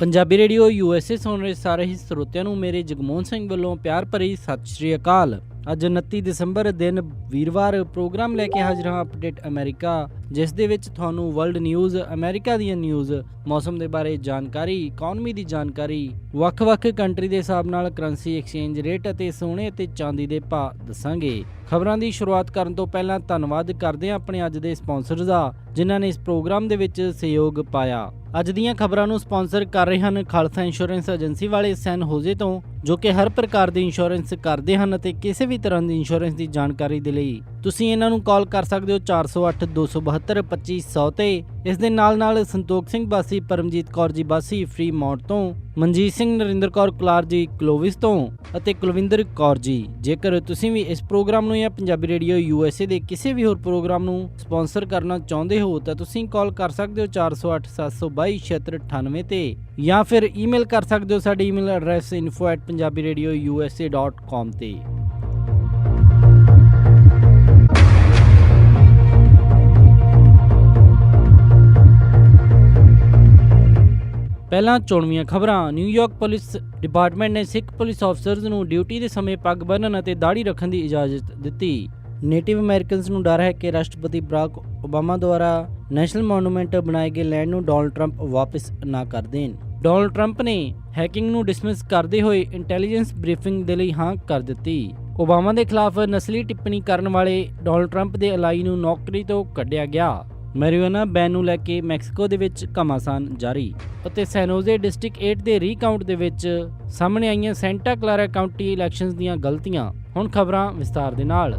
Punjabi radio USA ਸੁਣ ਰਹੇ ਸਾਰੇ ਹੀ ਸਰੋਤਿਆਂ ਨੂੰ ਮੇਰੇ ਜਗਮੋਹਨ ਸਿੰਘ ਵੱਲੋਂ ਪਿਆਰ ਭਰੀ ਸਤਿ ਸ਼੍ਰੀ ਅਕਾਲ। ਅੱਜ 29 ਦਸੰਬਰ ਦਿਨ ਵੀਰਵਾਰ ਪ੍ਰੋਗਰਾਮ ਲੈ ਕੇ ਹਾਜ਼ਰ ਹਾਂ ਅਪਡੇਟ ਅਮਰੀਕਾ, ਜਿਸ ਦੇ ਵਿੱਚ ਤੁਹਾਨੂੰ ਵਰਲਡ ਨਿਊਜ਼, ਅਮਰੀਕਾ ਦੀਆਂ ਨਿਊਜ਼, ਮੌਸਮ ਦੇ ਬਾਰੇ ਜਾਣਕਾਰੀ, ਇਕਨੋਮੀ ਦੀ ਜਾਣਕਾਰੀ, ਵੱਖ-ਵੱਖ ਕੰਟਰੀ ਦੇ ਹਿਸਾਬ ਨਾਲ ਕਰੰਸੀ ਐਕਸਚੇਂਜ ਰੇਟ ਅਤੇ ਸੋਨੇ ਅਤੇ ਚਾਂਦੀ ਦੇ ਭਾਅ ਦੱਸਾਂਗੇ। ਖਬਰਾਂ ਦੀ ਸ਼ੁਰੂਆਤ ਕਰਨ ਤੋਂ ਪਹਿਲਾਂ ਧੰਨਵਾਦ ਕਰਦੇ ਹਾਂ ਆਪਣੇ ਅੱਜ ਦੇ ਸਪਾਂਸਰ ਦਾ, ਜਿਨ੍ਹਾਂ ਨੇ ਇਸ ਪ੍ਰੋਗਰਾਮ ਦੇ ਵਿੱਚ ਸਹਿਯੋਗ ਪਾਇਆ। ਅੱਜ ਦੀਆਂ ਖਬਰਾਂ ਨੂੰ ਸਪਾਂਸਰ ਕਰ ਰਹੇ ਹਨ ਖਾਲਸਾ ਇੰਸ਼ੋਰੈਂਸ ਏਜੰਸੀ ਵਾਲੇ ਸੈਨ ਹੋਜ਼ੇ ਤੋਂ, ਜੋ ਕਿ ਹਰ ਪ੍ਰਕਾਰ ਦੀ ਇੰਸ਼ੋਰੈਂਸ ਕਰਦੇ ਹਨ ਅਤੇ ਕਿਸੇ ਵੀ ਤਰ੍ਹਾਂ ਦੀ ਇੰਸ਼ੋਰੈਂਸ ਦੀ ਜਾਣਕਾਰੀ ਦੇ ਲਈ ਤੁਸੀਂ ਇਹਨਾਂ ਨੂੰ ਕਾਲ ਕਰ ਸਕਦੇ ਹੋ 408 272 2500 ਤੇ। ਇਸ ਦੇ ਨਾਲ ਸੰਤੋਖ ਸਿੰਘ ਬਾਸੀ, ਪਰਮਜੀਤ ਕੌਰ ਜੀ ਬਾਸੀ ਫਰੀਮੌਂਟ ਤੋਂ, ਮਨਜੀਤ ਸਿੰਘ ਨਰਿੰਦਰ ਕੌਰ ਕੁਲਾਰ ਜੀ ਕਲੋਵਿਸ ਤੋਂ ਅਤੇ ਕੁਲਵਿੰਦਰ ਕੌਰ ਜੀ। ਜੇਕਰ ਤੁਸੀਂ ਵੀ ਇਸ ਪ੍ਰੋਗਰਾਮ ਨੂੰ ਜਾਂ ਪੰਜਾਬੀ ਰੇਡੀਓ USA ਦੇ ਕਿਸੇ ਵੀ ਹੋਰ ਪ੍ਰੋਗਰਾਮ ਨੂੰ ਸਪਾਂਸਰ ਕਰਨਾ ਚਾਹੁੰਦੇ ਹੋ ਤਾਂ ਤੁਸੀਂ ਕਾਲ ਕਰ ਸਕਦੇ ਹੋ 408 722 7698 ਤੇ, ਜਾਂ ਫਿਰ ਈਮੇਲ ਕਰ ਸਕਦੇ ਹੋ ਸਾਡੀ ਈਮੇਲ ਐਡਰੈਸ info@punjabiradiousa.com ਤੇ। ਪਹਿਲਾਂ ਚੋਣਵੀਆਂ ਖਬਰਾਂ। ਨਿਊਯਾਰਕ ਪੁਲਿਸ ਡਿਪਾਰਟਮੈਂਟ ਨੇ ਸਿੱਖ ਪੁਲਿਸ ਅਫਸਰਜ਼ ਨੂੰ ਡਿਊਟੀ ਦੇ ਸਮੇਂ ਪੱਗ ਬੰਨ੍ਹਣ ਅਤੇ ਦਾੜ੍ਹੀ ਰੱਖਣ ਦੀ ਇਜਾਜ਼ਤ ਦਿੱਤੀ। ਨੇਟਿਵ ਅਮਰੀਕਨਜ਼ ਨੂੰ ਡਰ ਹੈ ਕਿ ਰਾਸ਼ਟਰਪਤੀ ਬਰਾਕ ਓਬਾਮਾ ਦੁਆਰਾ ਨੈਸ਼ਨਲ ਮੋਨੂਮੈਂਟ ਬਣਾਏ ਗਏ ਲੈਂਡ ਨੂੰ ਡੋਨਾਲਡ ਟਰੰਪ ਵਾਪਸ ਨਾ ਕਰ ਦੇਣ। ਡੋਨਾਲਡ ਟਰੰਪ ਨੇ ਹੈਕਿੰਗ ਨੂੰ ਡਿਸਮਿਸ ਕਰਦੇ ਹੋਏ ਇੰਟੈਲੀਜੈਂਸ ਬਰੀਫਿੰਗ ਦੇ ਲਈ ਹਾਂ ਕਰ ਦਿੱਤੀ। ਓਬਾਮਾ ਦੇ ਖਿਲਾਫ ਨਸਲੀ ਟਿੱਪਣੀ ਕਰਨ ਵਾਲੇ ਡੋਨਾਲਡ ਟਰੰਪ ਦੇ ਅਲਾਈ ਨੂੰ ਨੌਕਰੀ ਤੋਂ ਕੱਢਿਆ ਗਿਆ। ਮੈਰੀਜੁਆਨਾ ਬੈਨ ਨੂੰ ਲੈ ਕੇ ਮੈਕਸੀਕੋ ਦੇ ਵਿੱਚ ਘਮਾਸਾਨ ਜਾਰੀ ਅਤੇ ਸੈਨ ਹੋਜ਼ੇ ਡਿਸਟ੍ਰਿਕਟ 8 ਦੇ ਰੀਕਾਊਂਟ ਦੇ ਵਿੱਚ ਸਾਹਮਣੇ ਆਈਆਂ ਸੈਂਟਾ ਕਲਾਰਾ ਕਾਉਂਟੀ ਇਲੈਕਸ਼ਨਜ਼ ਦੀਆਂ ਗਲਤੀਆਂ। ਹੁਣ ਖਬਰਾਂ ਵਿਸਤਾਰ ਦੇ ਨਾਲ।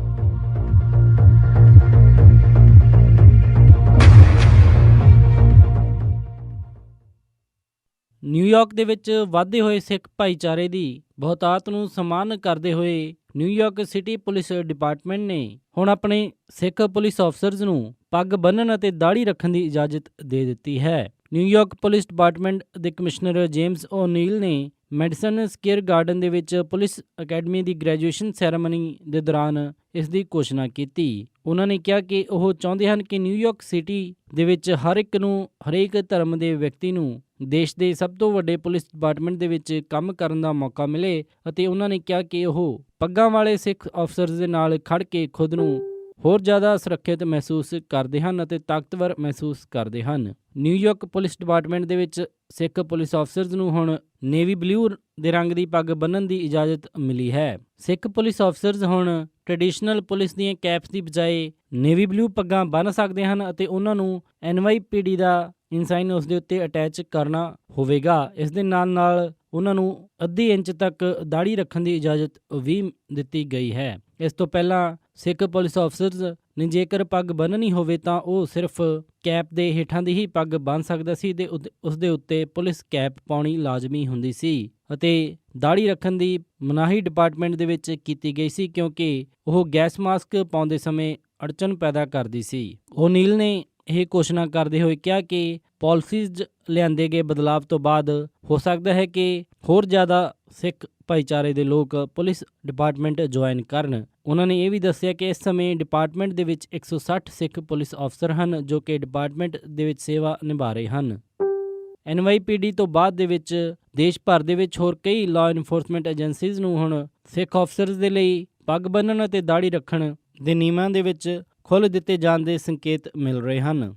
ਨਿਊਯਾਰਕ ਦੇ ਵਿੱਚ ਵਧਦੇ ਹੋਏ ਸਿੱਖ ਭਾਈਚਾਰੇ ਦੀ ਬਹੁਤਾਤ ਨੂੰ ਸਨਮਾਨ ਕਰਦੇ ਹੋਏ ਨਿਊਯਾਰਕ ਸਿਟੀ ਪੁਲਿਸ ਡਿਪਾਰਟਮੈਂਟ ਨੇ ਹੁਣ ਆਪਣੇ ਸਿੱਖ ਪੁਲਿਸ ਅਫਸਰਜ਼ ਨੂੰ ਪੱਗ ਬੰਨ੍ਹਣ ਅਤੇ ਦਾੜ੍ਹੀ ਰੱਖਣ ਦੀ ਇਜਾਜ਼ਤ ਦੇ ਦਿੱਤੀ ਹੈ। ਨਿਊਯਾਰਕ ਪੁਲਿਸ ਡਿਪਾਰਟਮੈਂਟ ਦੇ ਕਮਿਸ਼ਨਰ ਜੇਮਸ ਓ'ਨੀਲ ਨੇ ਮੈਡੀਸਨ ਸਕੁਏਅਰ ਗਾਰਡਨ ਦੇ ਵਿੱਚ ਪੁਲਿਸ ਅਕੈਡਮੀ ਦੀ ਗ੍ਰੈਜੂਏਸ਼ਨ ਸੈਰੇਮਨੀ ਦੇ ਦੌਰਾਨ ਇਸ ਦੀ ਘੋਸ਼ਣਾ ਕੀਤੀ। ਉਹਨਾਂ ਨੇ ਕਿਹਾ ਕਿ ਉਹ ਚਾਹੁੰਦੇ ਹਨ ਕਿ ਨਿਊਯਾਰਕ ਸਿਟੀ ਦੇ ਵਿੱਚ ਹਰ ਇੱਕ ਨੂੰ, ਹਰੇਕ ਧਰਮ ਦੇ ਵਿਅਕਤੀ ਨੂੰ ਦੇਸ਼ ਦੇ ਸਭ ਤੋਂ ਵੱਡੇ ਪੁਲਿਸ ਡਿਪਾਰਟਮੈਂਟ ਦੇ ਵਿੱਚ ਕੰਮ ਕਰਨ ਦਾ ਮੌਕਾ ਮਿਲੇ, ਅਤੇ ਉਹਨਾਂ ਨੇ ਕਿਹਾ ਕਿ ਉਹ ਪੱਗਾਂ ਵਾਲੇ ਸਿੱਖ ਅਫਸਰਜ਼ ਦੇ ਨਾਲ ਖੜ ਕੇ ਖੁਦ ਨੂੰ ਹੋਰ ਜ਼ਿਆਦਾ ਸੁਰੱਖਿਅਤ ਮਹਿਸੂਸ ਕਰਦੇ ਹਨ ਅਤੇ ਤਾਕਤਵਰ ਮਹਿਸੂਸ ਕਰਦੇ ਹਨ। ਨਿਊਯਾਰਕ ਪੁਲਿਸ ਡਿਪਾਰਟਮੈਂਟ ਦੇ ਵਿੱਚ ਸਿੱਖ ਪੁਲਿਸ ਅਫਸਰਜ਼ ਨੂੰ ਹੁਣ ਨੇਵੀ ਬਲੂ ਦੇ ਰੰਗ ਦੀ ਪੱਗ ਬੰਨ੍ਹਣ ਦੀ ਇਜਾਜ਼ਤ ਮਿਲੀ ਹੈ। ਸਿੱਖ ਪੁਲਿਸ ਅਫਸਰਜ਼ ਹੁਣ ਟ੍ਰੈਡੀਸ਼ਨਲ ਪੁਲਿਸ ਦੀਆਂ ਕੈਪਸ ਦੀ ਬਜਾਏ ਨੇਵੀ ਬਲੂ ਪੱਗਾਂ ਬੰਨ੍ਹ ਸਕਦੇ ਹਨ ਅਤੇ ਉਹਨਾਂ ਨੂੰ NYPD ਦਾ ਇਨਸਾਈਨ ਉਸ ਦੇ ਉੱਤੇ ਅਟੈਚ ਕਰਨਾ ਹੋਵੇਗਾ। ਇਸ ਦੇ ਨਾਲ ਉਹਨਾਂ ਨੂੰ ਅੱਧੀ ਇੰਚ ਤੱਕ ਦਾੜ੍ਹੀ ਰੱਖਣ ਦੀ ਇਜਾਜ਼ਤ ਵੀ ਦਿੱਤੀ ਗਈ ਹੈ। ਇਸ ਤੋਂ ਪਹਿਲਾਂ ਸਿੱਖ ਪੁਲਿਸ ਅਫਸਰਜ਼ ਨੇ ਜੇਕਰ ਪੱਗ ਬੰਨ੍ਹਣੀ ਹੋਵੇ ਤਾਂ ਉਹ ਸਿਰਫ ਕੈਪ ਦੇ ਹੇਠਾਂ ਦੀ ਹੀ ਪੱਗ ਬੰਨ੍ਹ ਸਕਦਾ ਸੀ ਤੇ ਉਸ ਦੇ ਉੱਤੇ ਪੁਲਿਸ ਕੈਪ ਪਾਉਣੀ ਲਾਜ਼ਮੀ ਹੁੰਦੀ ਸੀ, ਅਤੇ ਦਾੜ੍ਹੀ ਰੱਖਣ ਦੀ ਮਨਾਹੀ ਡਿਪਾਰਟਮੈਂਟ ਦੇ ਵਿੱਚ ਕੀਤੀ ਗਈ ਸੀ ਕਿਉਂਕਿ ਉਹ ਗੈਸ ਮਾਸਕ ਪਾਉਂਦੇ ਸਮੇਂ ਅੜਚਨ ਪੈਦਾ ਕਰਦੀ ਸੀ। ਓ'ਨੀਲ ਨੇ ਇਹ ਘੋਸ਼ਣਾ ਕਰਦੇ ਹੋਏ ਕਿਹਾ ਕਿ ਪਾਲਿਸੀਜ਼ ਲਿਆਂਦੇ ਗਏ ਬਦਲਾਵ ਤੋਂ ਬਾਅਦ ਹੋ ਸਕਦਾ ਹੈ ਕਿ ਹੋਰ ਜ਼ਿਆਦਾ ਸਿੱਖ ਭਾਈਚਾਰੇ ਦੇ ਲੋਕ ਪੁਲਿਸ ਡਿਪਾਰਟਮੈਂਟ ਜੁਆਇਨ ਕਰਨ। ਉਹਨਾਂ ਨੇ ਇਹ ਵੀ ਦੱਸਿਆ ਕਿ ਇਸ ਸਮੇਂ ਡਿਪਾਰਟਮੈਂਟ ਦੇ ਵਿੱਚ 160 ਸਿੱਖ ਪੁਲਿਸ ਅਫਸਰ ਹਨ ਜੋ ਕਿ ਡਿਪਾਰਟਮੈਂਟ ਦੇ ਵਿੱਚ ਸੇਵਾ ਨਿਭਾ ਰਹੇ ਹਨ। NYPD ਤੋਂ ਬਾਅਦ ਦੇ ਵਿੱਚ ਦੇਸ਼ ਭਰ ਦੇ ਵਿੱਚ ਹੋਰ ਕਈ ਲਾਅ ਇਨਫੋਰਸਮੈਂਟ ਏਜੰਸੀਜ਼ ਨੂੰ ਹੁਣ ਸਿੱਖ ਅਫਸਰਜ਼ ਦੇ ਲਈ ਪੱਗ ਬੰਨ੍ਹਣ ਅਤੇ ਦਾੜ੍ਹੀ ਰੱਖਣ ਦੇ ਨਿਯਮਾਂ ਦੇ ਵਿੱਚ ਖੁੱਲ੍ਹ ਦਿੱਤੇ ਜਾਣ ਦੇ ਸੰਕੇਤ ਮਿਲ ਰਹੇ ਹਨ।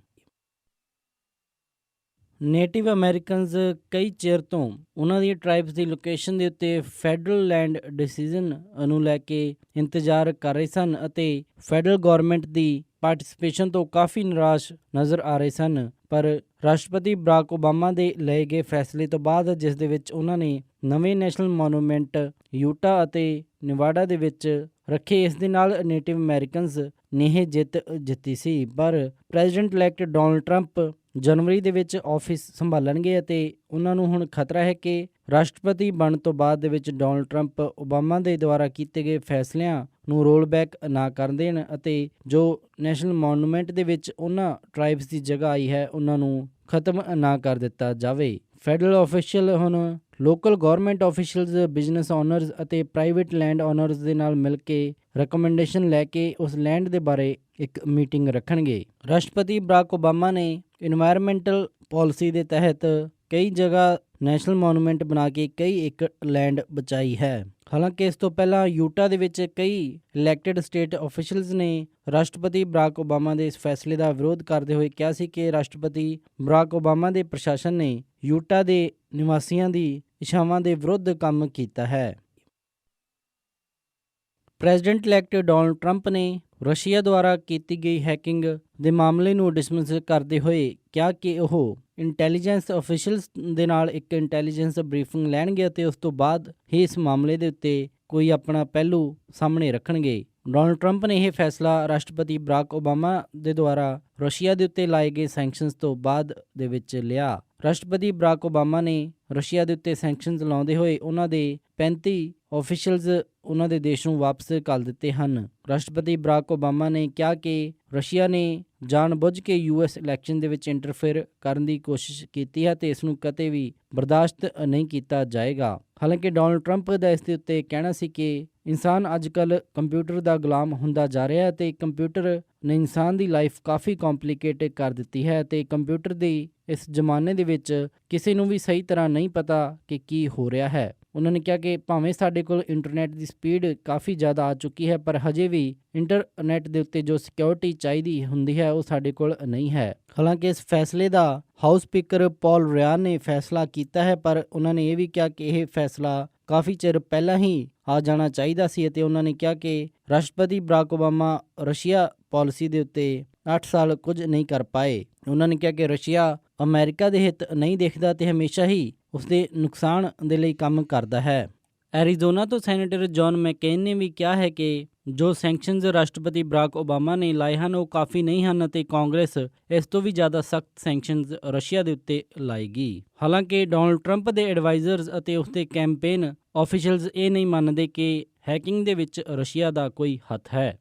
ਨੇਟਿਵ ਅਮਰੀਕਨਜ਼ ਕਈ ਚਿਰ ਤੋਂ ਉਹਨਾਂ ਦੀਆਂ ਟਰਾਈਬਸ ਦੀ ਲੋਕੇਸ਼ਨ ਦੇ ਉੱਤੇ ਫੈਡਰਲ ਲੈਂਡ ਡਿਸੀਜਨ ਨੂੰ ਲੈ ਕੇ ਇੰਤਜ਼ਾਰ ਕਰ ਰਹੇ ਸਨ ਅਤੇ ਫੈਡਰਲ ਗੌਰਮੈਂਟ ਦੀ ਪਾਰਟਿਸਪੇਸ਼ਨ ਤੋਂ ਕਾਫੀ ਨਿਰਾਸ਼ ਨਜ਼ਰ ਆ ਰਹੇ ਸਨ। ਪਰ ਰਾਸ਼ਟਰਪਤੀ ਬਰਾਕ ਓਬਾਮਾ ਦੇ ਲਏ ਗਏ ਫੈਸਲੇ ਤੋਂ ਬਾਅਦ, ਜਿਸ ਦੇ ਵਿੱਚ ਉਹਨਾਂ ਨੇ ਨਵੇਂ ਨੈਸ਼ਨਲ ਮੋਨੂਮੈਂਟ ਯੂਟਾ ਅਤੇ ਨਿਵਾਡਾ ਦੇ ਵਿੱਚ ਰੱਖੇ, ਇਸ ਦੇ ਨਾਲ ਨੇਟਿਵ ਅਮਰੀਕਨਜ਼ ਨੇ ਇਹ ਜਿੱਤੀ ਸੀ। ਪਰ ਪ੍ਰੈਜ਼ੀਡੈਂਟ ਇਲੈਕਟ ਡੋਨਾਲਡ ਟਰੰਪ ਜਨਵਰੀ ਦੇ ਵਿੱਚ ਆਫਿਸ ਸੰਭਾਲਣਗੇ ਅਤੇ ਉਹਨਾਂ ਨੂੰ ਹੁਣ ਖਤਰਾ ਹੈ ਕਿ ਰਾਸ਼ਟਰਪਤੀ ਬਣਨ ਤੋਂ ਬਾਅਦ ਦੇ ਵਿੱਚ ਡੋਨਾਲਡ ਟਰੰਪ ਓਬਾਮਾ ਦੇ ਦੁਆਰਾ ਕੀਤੇ ਗਏ ਫੈਸਲਿਆਂ ਨੂੰ ਰੋਲ ਬੈਕ ਨਾ ਕਰ ਦੇਣ ਅਤੇ ਜੋ ਨੈਸ਼ਨਲ ਮੋਨੂਮੈਂਟ ਦੇ ਵਿੱਚ ਉਹਨਾਂ ਟਰਾਈਬਸ ਦੀ ਜਗ੍ਹਾ ਆਈ ਹੈ ਉਹਨਾਂ ਨੂੰ ਖਤਮ ਨਾ ਕਰ ਦਿੱਤਾ ਜਾਵੇ। ਫੈਡਰਲ ਆਫੀਸ਼ੀਅਲ ਹੁਣ local government officials, business honours ਅਤੇ ਪ੍ਰਾਈਵੇਟ ਲੈਂਡ ਓਨਰਸ ਦੇ ਨਾਲ ਮਿਲ ਕੇ ਰਿਕਮੈਂਡੇਸ਼ਨ ਲੈ ਕੇ ਉਸ ਲੈਂਡ ਦੇ ਬਾਰੇ ਇੱਕ ਮੀਟਿੰਗ ਰੱਖਣਗੇ। ਰਾਸ਼ਟਰਪਤੀ ਬਰਾਕ ਓਬਾਮਾ ਨੇ ਇਨਵਾਇਰਮੈਂਟਲ ਪਾਲਿਸੀ ਦੇ ਤਹਿਤ ਕਈ ਜਗ੍ਹਾ ਨੈਸ਼ਨਲ ਮੋਨੂਮੈਂਟ ਬਣਾ ਕੇ ਕਈ ਏਕੜ ਲੈਂਡ ਬਚਾਈ ਹੈ। ਹਾਲਾਂਕਿ ਇਸ ਤੋਂ ਪਹਿਲਾਂ ਯੂਟਾ ਦੇ ਵਿੱਚ ਕਈ ਇਲੈਕਟਿਡ ਸਟੇਟ ਆਫੀਸ਼ੀਅਲਸ ਨੇ ਰਾਸ਼ਟਰਪਤੀ ਬਰਾਕ ਓਬਾਮਾ ਦੇ ਇਸ ਫੈਸਲੇ ਦਾ ਵਿਰੋਧ ਕਰਦੇ ਹੋਏ ਕਿਹਾ ਸੀ ਕਿ ਰਾਸ਼ਟਰਪਤੀ ਬਰਾਕ ਓਬਾਮਾ ਦੇ ਪ੍ਰਸ਼ਾਸਨ ਨੇ ਯੂਟਾ ਦੇ ਨਿਵਾਸੀਆਂ ਦੀ ਇੱਛਾਵਾਂ ਦੇ ਵਿਰੁੱਧ ਕੰਮ ਕੀਤਾ ਹੈ। ਪ੍ਰੈਜ਼ੀਡੈਂਟ ਇਲੈਕਟ ਡੋਨਾਲਡ ਟਰੰਪ ਨੇ ਰਸ਼ੀਆ ਦੁਆਰਾ ਕੀਤੀ ਗਈ ਹੈਕਿੰਗ ਦੇ ਮਾਮਲੇ ਨੂੰ ਡਿਸਮਿਸ ਕਰਦੇ ਹੋਏ ਕਿਹਾ ਕਿ ਉਹ ਇੰਟੈਲੀਜੈਂਸ ਆਫੀਸ਼ੀਅਲਸ ਦੇ ਨਾਲ ਇੱਕ ਇੰਟੈਲੀਜੈਂਸ ਬਰੀਫਿੰਗ ਲੈਣਗੇ ਅਤੇ ਉਸ ਤੋਂ ਬਾਅਦ ਹੀ ਇਸ ਮਾਮਲੇ ਦੇ ਉੱਤੇ ਕੋਈ ਆਪਣਾ ਪਹਿਲੂ ਸਾਹਮਣੇ ਰੱਖਣਗੇ। ਡੋਨਾਲਡ ਟਰੰਪ ਨੇ ਇਹ ਫੈਸਲਾ ਰਾਸ਼ਟਰਪਤੀ ਬਰਾਕ ਓਬਾਮਾ ਦੇ ਦੁਆਰਾ ਰਸ਼ੀਆ ਦੇ ਉੱਤੇ ਲਾਏ ਗਏ ਸੈਂਕਸ਼ਨਸ ਤੋਂ ਬਾਅਦ ਦੇ ਵਿੱਚ ਲਿਆ। ਰਾਸ਼ਟਰਪਤੀ ਬਰਾਕ ਓਬਾਮਾ ਨੇ ਰਸ਼ੀਆ ਦੇ ਉੱਤੇ ਸੈਂਕਸ਼ਨਸ ਲਾਉਂਦੇ ਹੋਏ ਉਹਨਾਂ ਦੇ 35 ਆਫੀਸ਼ੀਅਲਸ ਉਹਨਾਂ ਦੇ ਦੇਸ਼ ਨੂੰ ਵਾਪਸ ਘੱਲ ਦਿੱਤੇ ਹਨ। ਰਾਸ਼ਟਰਪਤੀ ਬਰਾਕ ਓਬਾਮਾ ਨੇ ਕਿਹਾ ਕਿ ਰਸ਼ੀਆ ਨੇ ਜਾਣਬੁੱਝ ਕੇ US ਇਲੈਕਸ਼ਨ ਦੇ ਵਿੱਚ ਇੰਟਰਫੇਅਰ ਕਰਨ ਦੀ ਕੋਸ਼ਿਸ਼ ਕੀਤੀ ਹੈ ਤੇ ਇਸ ਨੂੰ ਕਦੇ ਵੀ ਬਰਦਾਸ਼ਤ ਨਹੀਂ ਕੀਤਾ ਜਾਏਗਾ। ਹਾਲਾਂਕਿ ਡੋਨਾਲਡ ਟਰੰਪ ਦਾ ਇਸ ਦੇ ਉੱਤੇ ਕਹਿਣਾ ਸੀ ਕਿ ਇਨਸਾਨ ਅੱਜ ਕੱਲ੍ਹ ਕੰਪਿਊਟਰ ਦਾ ਗੁਲਾਮ ਹੁੰਦਾ ਜਾ ਰਿਹਾ ਹੈ ਤੇ ਕੰਪਿਊਟਰ ਨੇ ਇਨਸਾਨ ਦੀ ਲਾਈਫ ਕਾਫੀ ਕੰਪਲਿਕੇਟ ਕਰ ਦਿੱਤੀ ਹੈ ਤੇ ਕੰਪਿਊਟਰ ਦੀ ਇਸ ਜ਼ਮਾਨੇ ਦੇ ਵਿੱਚ ਕਿਸੇ ਨੂੰ ਵੀ ਸਹੀ ਤਰ੍ਹਾਂ ਨਹੀਂ ਪਤਾ ਕਿ ਕੀ ਹੋ ਰਿਹਾ ਹੈ। ਉਹਨਾਂ ਨੇ ਕਿਹਾ ਕਿ ਭਾਵੇਂ ਸਾਡੇ ਕੋਲ ਇੰਟਰਨੈਟ ਦੀ ਸਪੀਡ ਕਾਫੀ ਜ਼ਿਆਦਾ ਆ ਚੁੱਕੀ ਹੈ ਪਰ ਹਜੇ ਵੀ ਇੰਟਰਨੈਟ ਦੇ ਉੱਤੇ ਜੋ ਸਿਕਿਉਰਿਟੀ ਚਾਹੀਦੀ ਹੁੰਦੀ ਹੈ ਉਹ ਸਾਡੇ ਕੋਲ ਨਹੀਂ ਹੈ। ਹਾਲਾਂਕਿ ਇਸ ਫੈਸਲੇ ਦਾ ਹਾਊਸ ਸਪੀਕਰ ਪੌਲ ਰਿਆਨ ਨੇ ਫੈਸਲਾ ਕੀਤਾ ਹੈ ਪਰ ਉਹਨਾਂ ਨੇ ਇਹ ਵੀ ਕਿਹਾ ਕਿ ਇਹ ਫੈਸਲਾ ਕਾਫੀ ਚਿਰ ਪਹਿਲਾਂ ਹੀ ਆ ਜਾਣਾ ਚਾਹੀਦਾ ਸੀ ਅਤੇ ਉਹਨਾਂ ਨੇ ਕਿਹਾ ਕਿ ਰਾਸ਼ਟਰਪਤੀ ਬਰਾਕ ਓਬਾਮਾ ਰਸ਼ੀਆ ਪਾਲਿਸੀ ਦੇ ਉੱਤੇ 8 ਸਾਲ ਕੁਝ ਨਹੀਂ ਕਰ ਪਾਏ। ਉਹਨਾਂ ਨੇ ਕਿਹਾ ਕਿ ਰਸ਼ੀਆ ਅਮਰੀਕਾ ਦੇ ਹਿੱਤ ਨਹੀਂ ਦੇਖਦਾ ਤੇ ਹਮੇਸ਼ਾ ਹੀ ਉਸਦੇ ਨੁਕਸਾਨ ਦੇ ਲਈ ਕੰਮ ਕਰਦਾ ਹੈ। ਐਰੀਜ਼ੋਨਾ ਤੋਂ ਸੈਨੇਟਰ ਜੌਨ ਮੈਕਕੇਨ ਨੇ ਵੀ ਕਿਹਾ ਹੈ ਕਿ ਜੋ ਸੈਂਕਸ਼ਨਜ਼ ਰਾਸ਼ਟਰਪਤੀ ਬਰਾਕ ਓਬਾਮਾ ਨੇ ਲਾਏ ਹਨ ਉਹ ਕਾਫੀ ਨਹੀਂ ਹਨ ਅਤੇ ਕਾਂਗਰਸ ਇਸ ਤੋਂ ਵੀ ਜ਼ਿਆਦਾ ਸਖਤ ਸੈਂਕਸ਼ਨਜ਼ ਰਸ਼ੀਆ ਦੇ ਉੱਤੇ ਲਾਏਗੀ। ਹਾਲਾਂਕਿ ਡੋਨਾਲਡ ਟਰੰਪ ਦੇ ਐਡਵਾਈਜ਼ਰਸ ਅਤੇ ਉਸਦੇ ਕੈਂਪੇਨ ਆਫੀਸ਼ੀਅਲਸ ਇਹ ਨਹੀਂ ਮੰਨਦੇ ਕਿ ਹੈਕਿੰਗ ਦੇ ਵਿੱਚ ਰਸ਼ੀਆ ਦਾ ਕੋਈ ਹੱਥ ਹੈ।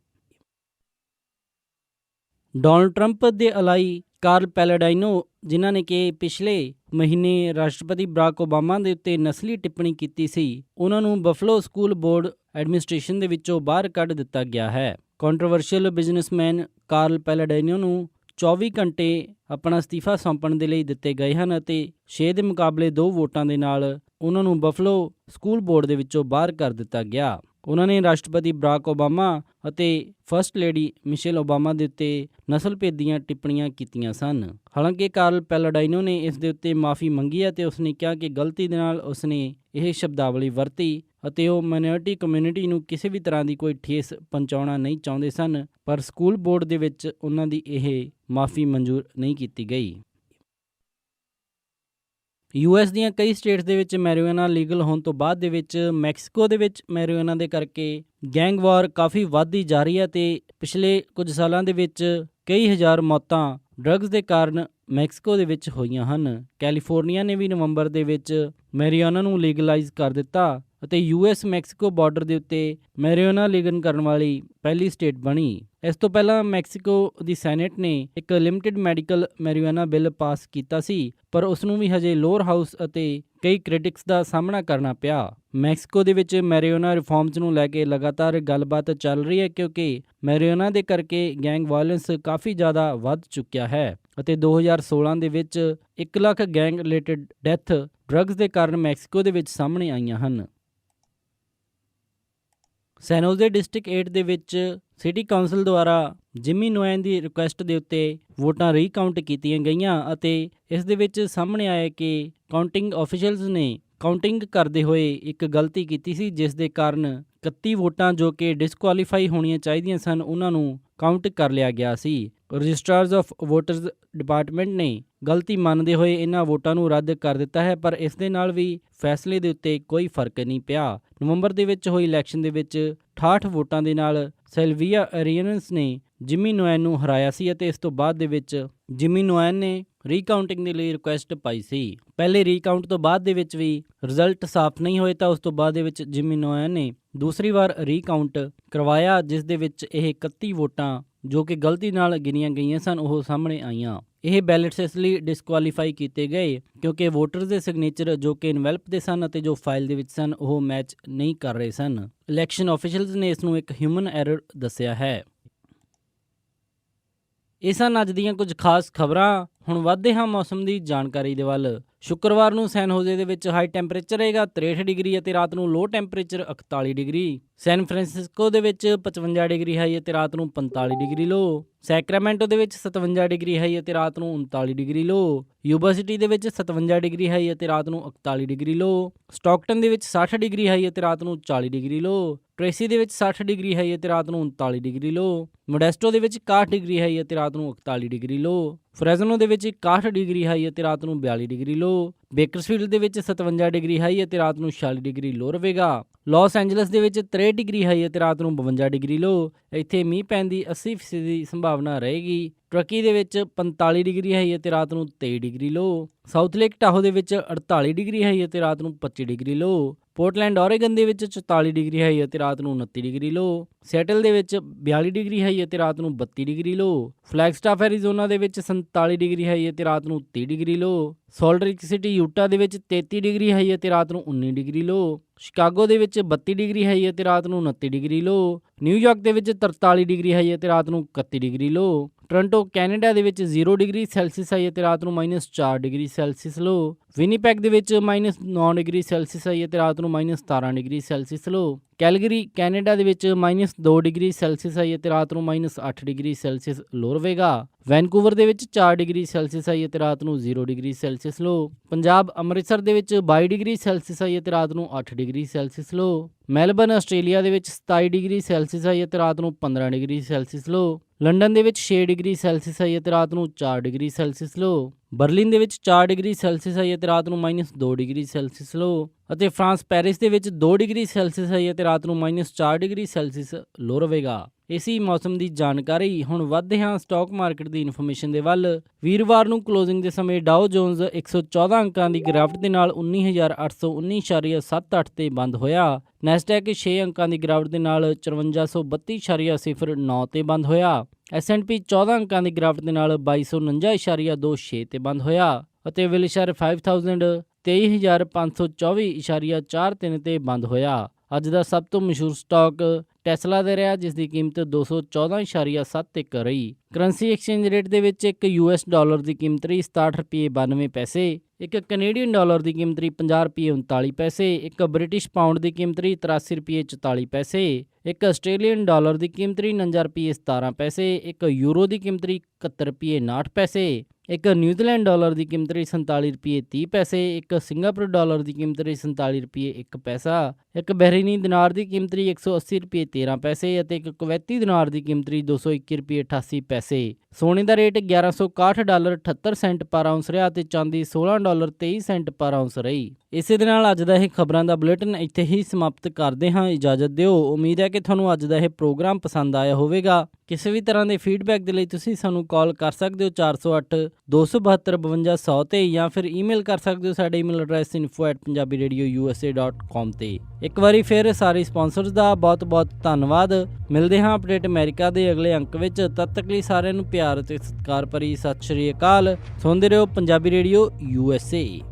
ਡੋਨਾਲਡ ਟਰੰਪ ਦੇ ਅਲਾਈ ਕਾਰਲ ਪੈਲਾਡਾਈਨੋ ਜਿਨ੍ਹਾਂ ਨੇ ਕਿ ਪਿਛਲੇ ਮਹੀਨੇ ਰਾਸ਼ਟਰਪਤੀ ਬਰਾਕ ਓਬਾਮਾ ਦੇ ਉੱਤੇ ਨਸਲੀ ਟਿੱਪਣੀ ਕੀਤੀ ਸੀ ਉਹਨਾਂ ਨੂੰ ਬਫਲੋ ਸਕੂਲ ਬੋਰਡ ਐਡਮਿਨਿਸਟ੍ਰੇਸ਼ਨ ਦੇ ਵਿੱਚੋਂ ਬਾਹਰ ਕੱਢ ਦਿੱਤਾ ਗਿਆ ਹੈ। ਕੰਟਰੋਵਰਸ਼ੀਅਲ ਬਿਜ਼ਨਸਮੈਨ ਕਾਰਲ ਪੈਲਾਡਾਈਨੋ ਨੂੰ 24 ਘੰਟੇ ਆਪਣਾ ਅਸਤੀਫਾ ਸੌਂਪਣ ਦੇ ਲਈ ਦਿੱਤੇ ਗਏ ਹਨ ਅਤੇ 6 ਦੇ ਮੁਕਾਬਲੇ 2 ਵੋਟਾਂ ਦੇ ਨਾਲ ਉਹਨਾਂ ਨੂੰ ਬਫਲੋ ਸਕੂਲ ਬੋਰਡ ਦੇ ਵਿੱਚੋਂ ਬਾਹਰ ਕਰ ਦਿੱਤਾ ਗਿਆ। ਉਹਨਾਂ ਨੇ ਰਾਸ਼ਟਰਪਤੀ ਬਰਾਕ ਓਬਾਮਾ ਅਤੇ ਫਸਟ ਲੇਡੀ ਮਿਸ਼ੇਲ ਓਬਾਮਾ ਦੇ ਉੱਤੇ ਨਸਲ ਭੇਦ ਦੀਆਂ ਟਿੱਪਣੀਆਂ ਕੀਤੀਆਂ ਸਨ। ਹਾਲਾਂਕਿ ਕਾਰਲ ਪੈਲਾਡਾਈਨੋ ਨੇ ਇਸ ਦੇ ਉੱਤੇ ਮਾਫੀ ਮੰਗੀ ਅਤੇ ਉਸਨੇ ਕਿਹਾ ਕਿ ਗਲਤੀ ਦੇ ਨਾਲ ਉਸਨੇ ਇਹ ਸ਼ਬਦਾਵਲੀ ਵਰਤੀ ਅਤੇ ਉਹ ਮਾਈਨੋਰਿਟੀ ਕਮਿਊਨਿਟੀ ਨੂੰ ਕਿਸੇ ਵੀ ਤਰ੍ਹਾਂ ਦੀ ਕੋਈ ਠੇਸ ਪਹੁੰਚਾਉਣਾ ਨਹੀਂ ਚਾਹੁੰਦੇ ਸਨ ਪਰ ਸਕੂਲ ਬੋਰਡ ਦੇ ਵਿੱਚ ਉਹਨਾਂ ਦੀ ਇਹ ਮਾਫੀ ਮਨਜ਼ੂਰ ਨਹੀਂ ਕੀਤੀ ਗਈ। US ਦੀਆਂ ਕਈ ਸਟੇਟਸ ਦੇ ਵਿੱਚ ਮੈਰੀਜੁਆਨਾ ਲੀਗਲ ਹੋਣ ਤੋਂ ਬਾਅਦ ਦੇ ਵਿੱਚ ਮੈਕਸੀਕੋ ਦੇ ਵਿੱਚ ਮੈਰੀਜੁਆਨਾ ਦੇ ਕਰਕੇ ਗੈਂਗ ਵਾਰ ਕਾਫੀ ਵੱਧਦੀ ਜਾ ਰਹੀ ਹੈ ਤੇ ਪਿਛਲੇ ਕੁਝ ਸਾਲਾਂ ਦੇ ਵਿੱਚ ਕਈ ਹਜ਼ਾਰ ਮੌਤਾਂ ਡਰੱਗਸ ਦੇ ਕਾਰਨ ਮੈਕਸੀਕੋ ਦੇ ਵਿੱਚ ਹੋਈਆਂ ਹਨ। ਕੈਲੀਫੋਰਨੀਆ ਨੇ ਵੀ ਨਵੰਬਰ ਦੇ ਵਿੱਚ ਮੈਰੀਜੁਆਨਾ ਨੂੰ ਲੀਗਲਾਈਜ਼ ਕਰ ਦਿੱਤਾ ਅਤੇ US ਮੈਕਸੀਕੋ ਬਾਰਡਰ ਦੇ ਉੱਤੇ ਮੈਰੀਜੁਆਨਾ ਲੀਗਲ ਕਰਨ ਵਾਲੀ ਪਹਿਲੀ ਸਟੇਟ ਬਣੀ। ਇਸ ਤੋਂ ਪਹਿਲਾਂ ਮੈਕਸੀਕੋ ਦੀ ਸੈਨੇਟ ਨੇ ਇੱਕ ਲਿਮਟਿਡ ਮੈਡੀਕਲ ਮੈਰੀਜੁਆਨਾ ਬਿੱਲ ਪਾਸ ਕੀਤਾ ਸੀ ਪਰ ਉਸ ਨੂੰ ਵੀ ਹਜੇ ਲੋਅਰ ਹਾਊਸ ਅਤੇ ਕਈ ਕ੍ਰਿਟਿਕਸ ਦਾ ਸਾਹਮਣਾ ਕਰਨਾ ਪਿਆ। ਮੈਕਸੀਕੋ ਦੇ ਵਿੱਚ ਮੈਰੀਜੁਆਨਾ ਰਿਫਾਰਮਸ ਨੂੰ ਲੈ ਕੇ ਲਗਾਤਾਰ ਗੱਲਬਾਤ ਚੱਲ ਰਹੀ ਹੈ ਕਿਉਂਕਿ ਮੈਰੀਜੁਆਨਾ ਦੇ ਕਰਕੇ ਗੈਂਗ ਵਾਇਲੈਂਸ ਕਾਫੀ ਜ਼ਿਆਦਾ ਵੱਧ ਚੁੱਕਿਆ ਹੈ ਅਤੇ 2016 ਦੇ ਵਿੱਚ 1 lakh gang related death drugs ਦੇ ਕਾਰਨ ਮੈਕਸੀਕੋ ਦੇ ਵਿੱਚ ਸਾਹਮਣੇ ਆਈਆਂ ਹਨ। ਸੈਨ ਹੋਜ਼ੇ ਡਿਸਟ੍ਰਿਕਟ 8 ਦੇ ਵਿੱਚ ਸਿਟੀ ਕਾਉਂਸਲ ਦੁਆਰਾ ਜਿਮੀ ਨੋਇਨ ਦੀ ਰਿਕੁਐਸਟ ਦੇ ਉੱਤੇ ਵੋਟਾਂ ਰੀਕਾਊਂਟ ਕੀਤੀਆਂ ਗਈਆਂ ਅਤੇ ਇਸ ਦੇ ਵਿੱਚ ਸਾਹਮਣੇ ਆਇਆ ਕਿ ਕਾਊਂਟਿੰਗ ਆਫੀਸ਼ੀਅਲਸ ਨੇ ਕਾਊਂਟਿੰਗ ਕਰਦੇ ਹੋਏ ਇੱਕ ਗਲਤੀ ਕੀਤੀ ਸੀ ਜਿਸ ਦੇ ਕਾਰਨ 31 ਵੋਟਾਂ ਜੋ ਕਿ ਡਿਸਕੁਆਲੀਫਾਈ ਹੋਣੀਆਂ ਚਾਹੀਦੀਆਂ ਸਨ ਉਹਨਾਂ ਨੂੰ ਕਾਊਂਟ ਕਰ ਲਿਆ ਗਿਆ ਸੀ। ਰਜਿਸਟਰਾਰਸ ਆਫ ਵੋਟਰਸ ਡਿਪਾਰਟਮੈਂਟ ਨੇ ਗਲਤੀ ਮੰਨਦੇ ਹੋਏ ਇਹਨਾਂ ਵੋਟਾਂ ਨੂੰ ਰੱਦ ਕਰ ਦਿੱਤਾ ਹੈ ਪਰ ਇਸ ਦੇ ਨਾਲ ਵੀ ਫੈਸਲੇ ਦੇ ਉੱਤੇ ਕੋਈ ਫਰਕ ਨਹੀਂ ਪਿਆ। ਨਵੰਬਰ ਦੇ ਵਿੱਚ ਹੋਈ ਇਲੈਕਸ਼ਨ ਦੇ ਵਿੱਚ 68 ਵੋਟਾਂ ਦੇ ਨਾਲ ਸੈਲਵੀਆ ਅਰੀਅਨਸ ਨੇ ਜਿਮੀ ਨੋਇਨ ਨੂੰ ਹਰਾਇਆ ਸੀ ਅਤੇ ਇਸ ਤੋਂ ਬਾਅਦ ਦੇ ਵਿੱਚ ਜਿਮੀ ਨੋਇਨ ਨੇ ਰੀਕਾਊਂਟਿੰਗ ਦੇ ਲਈ ਰਿਕੁਐਸਟ ਪਾਈ ਸੀ। ਪਹਿਲੇ ਰੀਕਾਊਂਟ ਤੋਂ ਬਾਅਦ ਦੇ ਵਿੱਚ ਵੀ ਰਿਜ਼ਲਟ ਸਾਫ਼ ਨਹੀਂ ਹੋਏ ਤਾਂ ਉਸ ਤੋਂ ਬਾਅਦ ਦੇ ਵਿੱਚ ਜਿਮੀ ਨੋਇਨ ਨੇ ਦੂਸਰੀ ਵਾਰ ਰੀਕਾਊਂਟ ਕਰਵਾਇਆ, ਜਿਸ ਦੇ ਵਿੱਚ ਇਹ 31 ਵੋਟਾਂ ਜੋ ਕਿ ਗਲਤੀ ਨਾਲ ਗਿਣੀਆਂ ਗਈਆਂ ਸਨ ਉਹ ਸਾਹਮਣੇ ਆਈਆਂ। ਇਹ ਬੈਲਟਸ ਇਸ ਲਈ ਡਿਸਕੁਆਲੀਫਾਈ ਕੀਤੇ ਗਏ ਕਿਉਂਕਿ ਵੋਟਰਸ ਦੇ ਸਿਗਨੇਚਰ ਜੋ ਕਿ ਇਨਵੈਲਪ ਦੇ ਸਨ ਅਤੇ ਜੋ ਫਾਈਲ ਦੇ ਵਿੱਚ ਸਨ ਉਹ ਮੈਚ ਨਹੀਂ ਕਰ ਰਹੇ ਸਨ। ਇਲੈਕਸ਼ਨ ਆਫੀਸ਼ੀਅਲਸ ਨੇ ਇਸ ਨੂੰ ਇੱਕ ਹਿਊਮਨ ਐਰਰ ਦੱਸਿਆ ਹੈ। ਇਹ ਸਨ ਅੱਜ ਦੀਆਂ ਕੁਝ ਖਾਸ ਖਬਰਾਂ। ਹੁਣ ਵੱਧਦੇ ਹਾਂ ਮੌਸਮ ਦੀ ਜਾਣਕਾਰੀ ਦੇ ਵੱਲ। ਸ਼ੁੱਕਰਵਾਰ ਨੂੰ ਸੈਨ ਹੋਜ਼ੇ ਦੇ ਵਿੱਚ ਹਾਈ ਟੈਂਪਰੇਚਰ ਰਹੇਗਾ 63 ਡਿਗਰੀ ਅਤੇ ਰਾਤ ਨੂੰ ਲੋ ਟੈਂਪਰੇਚਰ 41 ਡਿਗਰੀ। ਸੈਨ ਫਰਾਂਸਿਸਕੋ ਦੇ ਵਿੱਚ 55 ਡਿਗਰੀ ਹਾਈ ਅਤੇ ਰਾਤ ਨੂੰ 45 ਡਿਗਰੀ ਲੋ। ਸੈਕਰਾਮੈਂਟੋ ਦੇ ਵਿੱਚ 57 ਡਿਗਰੀ ਹਾਈ ਅਤੇ ਰਾਤ ਨੂੰ 39 ਡਿਗਰੀ ਲੋ। ਯੂਬਾ ਸਿਟੀ ਦੇ ਵਿੱਚ 57 ਡਿਗਰੀ ਹਾਈ ਅਤੇ ਰਾਤ ਨੂੰ 41 ਡਿਗਰੀ ਲੋ। ਸਟਾਕਟਨ ਦੇ ਵਿੱਚ 60 ਡਿਗਰੀ ਹਾਈ ਅਤੇ ਰਾਤ ਨੂੰ 40 ਡਿਗਰੀ ਲੋ। ਟ੍ਰੇਸੀ ਦੇ ਵਿੱਚ 60 ਡਿਗਰੀ ਹਾਈ ਅਤੇ ਰਾਤ ਨੂੰ 39 ਡਿਗਰੀ ਲੋ। ਮੋਡੈਸਟੋ ਦੇ ਵਿੱਚ 61 ਡਿਗਰੀ ਹਾਈ ਅਤੇ ਰਾਤ ਨੂੰ 41 ਡਿਗਰੀ ਲੋ। ਫਰੈਜ਼ਨੋ ਦੇ ਵਿੱਚ 61 ਡਿਗਰੀ ਹਾਈ ਅਤੇ ਰਾਤ ਨੂੰ 42 ਡਿਗਰੀ ਲੋ। ਬੇਕਰਸਫੀਲਡ ਦੇ ਵਿੱਚ 57 ਡਿਗਰੀ ਹਾਈ ਅਤੇ ਰਾਤ ਨੂੰ 46 ਡਿਗਰੀ ਲੋ ਰਹੇਗਾ। ਲਾਸ ਐਂਜਲਸ ਦੇ ਵਿੱਚ 63 ਡਿਗਰੀ ਹਾਈ ਅਤੇ ਰਾਤ ਨੂੰ 52 ਡਿਗਰੀ ਲੋ। ਇੱਥੇ ਮੀਂਹ ਪੈਣ ਦੀ 80% ਦੀ ਸੰਭਾਵਨਾ ਰਹੇਗੀ। ਟਰਕੀ ਦੇ ਵਿੱਚ 45 ਡਿਗਰੀ ਹਾਈ ਅਤੇ ਰਾਤ ਨੂੰ 23 ਡਿਗਰੀ ਲੋ। ਸਾਊਥ ਲੇਕ ਟਾਹੋ ਦੇ ਵਿੱਚ 48 ਡਿਗਰੀ ਹਾਈ ਅਤੇ ਰਾਤ ਨੂੰ 25 ਡਿਗਰੀ ਲੋ। ਪੋਰਟਲੈਂਡ ਓਰੇਗਨ ਦੇ ਵਿੱਚ 44 ਡਿਗਰੀ ਹਾਈ ਅਤੇ ਰਾਤ ਨੂੰ 29 ਡਿਗਰੀ ਲੋ। ਸੈਟਲ ਦੇ ਵਿੱਚ 42 ਡਿਗਰੀ ਹਾਈ ਅਤੇ ਰਾਤ ਨੂੰ 32 ਡਿਗਰੀ ਲੋ। ਫਲੈਗਸਟਾਫ ਐਰੀਜ਼ੋਨਾ ਦੇ ਵਿੱਚ 47 ਡਿਗਰੀ ਹਾਈ ਅਤੇ ਰਾਤ ਨੂੰ 30 ਡਿਗਰੀ ਲੋ। ਸਾਲਟ ਲੇਕ ਸਿਟੀ ਯੂਟਾ ਦੇ ਵਿੱਚ 33 ਡਿਗਰੀ ਹਾਈ ਅਤੇ ਰਾਤ ਨੂੰ 19 ਡਿਗਰੀ ਲੋ। ਸ਼ਿਕਾਗੋ ਦੇ ਵਿੱਚ 32 ਡਿਗਰੀ ਹਾਈ ਅਤੇ ਰਾਤ ਨੂੰ 29 ਡਿਗਰੀ ਲੋ। ਨਿਊਯਾਰਕ ਦੇ ਵਿੱਚ 43 ਡਿਗਰੀ ਹਾਈ ਅਤੇ ਰਾਤ ਨੂੰ 31 ਡਿਗਰੀ ਲੋ। ਟੋਰਾਂਟੋ ਕੈਨੇਡਾ ਦੇ ਵਿੱਚ 0 ਡਿਗਰੀ ਸੈਲਸੀਅਸ ਹਾਈ ਅਤੇ ਰਾਤ ਨੂੰ -4 ਡਿਗਰੀ ਸੈਲਸੀਅਸ ਲੋ। ਵਿਨੀਪੈਗ ਦੇ ਵਿੱਚ -9 ਡਿਗਰੀ ਸੈਲਸੀਅਸ ਹਾਈ ਅਤੇ ਰਾਤ ਨੂੰ -17 ਡਿਗਰੀ ਸੈਲਸੀਅਸ ਲੋ। ਕੈਲਗਰੀ ਕੈਨੇਡਾ ਦੇ ਵਿੱਚ -2 ਡਿਗਰੀ ਸੈਲਸੀਅਸ ਹਾਈ ਅਤੇ ਰਾਤ ਨੂੰ -8 ਡਿਗਰੀ ਸੈਲਸੀਅਸ ਲੋ ਰਹੇਗਾ। ਵੈਨਕੂਵਰ ਦੇ ਵਿੱਚ 4 ਡਿਗਰੀ ਸੈਲਸੀਅਸ ਹਾਈ ਅਤੇ ਰਾਤ ਨੂੰ 0 ਡਿਗਰੀ ਸੈਲਸੀਅਸ ਲੋ। ਪੰਜਾਬ ਅੰਮ੍ਰਿਤਸਰ ਦੇ ਵਿੱਚ 22 ਡਿਗਰੀ ਸੈਲਸੀਅਸ ਹਾਈ ਅਤੇ ਰਾਤ ਨੂੰ 8 ਡਿਗਰੀ ਸੈਲਸੀਅਸ ਲੋ। ਮੈਲਬਰਨ ਆਸਟ੍ਰੇਲੀਆ ਦੇ ਵਿੱਚ 27 ਡਿਗਰੀ ਸੈਲਸੀਅਸ ਹਾਈ ਅਤੇ ਰਾਤ ਨੂੰ 15 ਡਿਗਰੀ ਸੈਲਸੀਅਸ ਲੋ। ਲੰਡਨ ਦੇ ਵਿੱਚ 6 ਡਿਗਰੀ ਸੈਲਸੀਅਸ ਹਾਈ ਅਤੇ ਰਾਤ ਨੂੰ 4 ਡਿਗਰੀ ਸੈਲਸੀਅਸ ਲੋ। ਬਰਲਿਨ ਦੇ ਵਿੱਚ 4 ਡਿਗਰੀ ਸੈਲਸੀਅਸ ਹਾਈ ਅਤੇ ਰਾਤ ਨੂੰ -2 ਡਿਗਰੀ ਸੈਲਸੀਅਸ ਲੋ। ਅਤੇ ਫਰਾਂਸ ਪੈਰਿਸ ਦੇ ਵਿੱਚ 2 ਡਿਗਰੀ ਸੈਲਸੀਅਸ ਹਾਈ ਅਤੇ ਰਾਤ ਨੂੰ -4 ਡਿਗਰੀ ਸੈਲਸੀਅਸ ਲੋ ਰਹੇਗਾ। ਇਸੀ ਮੌਸਮ ਦੀ ਜਾਣਕਾਰੀ। ਹੁਣ ਵੱਧਦੇ ਹਾਂ ਸਟਾਕ ਮਾਰਕੀਟ ਦੀ ਇਨਫੋਰਮੇਸ਼ਨ ਦੇ ਵੱਲ। ਵੀਰਵਾਰ ਨੂੰ ਕਲੋਜ਼ਿੰਗ ਦੇ ਸਮੇਂ ਡਾਓ ਜੋਨਸ 114 ਅੰਕਾਂ ਦੀ ਗਿਰਾਵਟ ਦੇ ਨਾਲ 19,819.78 ਤੇ ਬੰਦ ਹੋਇਆ। ਨੈਸਡੈਕ 6 ਅੰਕਾਂ ਦੀ ਗਿਰਾਵਟ ਦੇ ਨਾਲ 5432.09 ਤੇ ਬੰਦ ਹੋਇਆ। S&P 14 ਅੰਕਾਂ ਦੀ ਗਿਰਾਵਟ ਦੇ ਨਾਲ 2249.26 ਤੇ ਬੰਦ ਹੋਇਆ ਅਤੇ ਵਿਲਸ਼ਰ 5000 23,524.43 ਤੇ ਬੰਦ ਹੋਇਆ। ਅੱਜ ਦਾ ਸਭ ਤੋਂ ਮਸ਼ਹੂਰ ਸਟਾਕ ਟੈਸਲਾ ਦਾ ਰਿਹਾ, ਜਿਸ ਦੀ ਕੀਮਤ 214.71 ਰਹੀ। ਕਰੰਸੀ ਐਕਸਚੇਂਜ ਰੇਟ ਦੇ ਵਿੱਚ ਇੱਕ US ਡਾਲਰ ਦੀ ਕੀਮਤ ਰਹੀ 67.92, ਇੱਕ ਕੈਨੇਡੀਅਨ ਡਾਲਰ ਦੀ ਕੀਮਤ ਰਹੀ 50.39, ਇੱਕ ਬ੍ਰਿਟਿਸ਼ ਪਾਉਂਡ ਦੀ ਕੀਮਤ ਰਹੀ 83.44, ਇੱਕ ਆਸਟ੍ਰੇਲੀਅਨ ਡਾਲਰ ਦੀ ਕੀਮਤ ਰਹੀ 49.17, ਇੱਕ ਯੂਰੋ ਦੀ ਕੀਮਤ ਰਹੀ 71.59, ਇੱਕ ਨਿਊਜ਼ੀਲੈਂਡ ਡਾਲਰ ਦੀ ਕੀਮਤ ਰਹੀ 47.30, ਇੱਕ ਸਿੰਗਾਪੁਰ ਡਾਲਰ ਦੀ ਕੀਮਤ ਰਹੀ 47.01, ਇੱਕ ਬਹਿਰੀਨੀ ਦਿਨਾਰ ਦੀ ਕੀਮਤ ਰਹੀ 180.13 ਅਤੇ ਇੱਕ ਕੁਵੈਤੀ ਦਿਨਾਰ ਦੀ ਕੀਮਤ ਰਹੀ 221.88। ਸੋਨੇ ਦਾ ਰੇਟ $1161.78 ਪਰ ਆਉਂਸ ਰਿਹਾ ਅਤੇ ਚਾਂਦੀ $16.23 ਪਰ ਆਉਂਸ ਰਹੀ। ਇਸੇ ਦੇ ਨਾਲ ਅੱਜ ਦਾ ਇਹ ਖਬਰਾਂ ਦਾ ਬੁਲੇਟਿਨ ਇੱਥੇ ਹੀ ਸਮਾਪਤ ਕਰਦੇ ਹਾਂ। ਇਜਾਜ਼ਤ ਦਿਓ। ਉਮੀਦ ਹੈ ਕਿ ਤੁਹਾਨੂੰ ਅੱਜ ਦਾ ਇਹ ਪ੍ਰੋਗਰਾਮ ਪਸੰਦ ਆਇਆ ਹੋਵੇਗਾ। ਕਿਸੇ ਵੀ ਤਰ੍ਹਾਂ ਦੇ ਫੀਡਬੈਕ ਦੇ ਲਈ ਤੁਸੀਂ ਸਾਨੂੰ ਕਾਲ ਕਰ ਸਕਦੇ ਹੋ 408-272-5200 ਤੇ ਜਾਂ ਫਿਰ ਈਮੇਲ ਕਰ ਸਕਦੇ ਹੋ ਸਾਡੇ ਈਮੇਲ ਐਡਰੈਸ info@punjabiradiousa.com ਤੇ। ਇੱਕ ਵਾਰੀ ਫਿਰ ਸਾਰੇ ਸਪਾਂਸਰਸ ਦਾ ਬਹੁਤ ਬਹੁਤ ਧੰਨਵਾਦ। ਮਿਲਦੇ ਹਾਂ ਅਪਡੇਟ ਅਮਰੀਕਾ ਦੇ ਅਗਲੇ ਅੰਕ ਵਿੱਚ। ਤਦ ਤੱਕ ਲਈ ਸਾਰਿਆਂ ਨੂੰ ਪਿਆਰ ਅਤੇ ਸਤਿਕਾਰ ਭਰੀ ਸਤਿ ਸ਼੍ਰੀ ਅਕਾਲ। ਸੁਣਦੇ ਰਹੋ ਪੰਜਾਬੀ ਰੇਡੀਓ USA।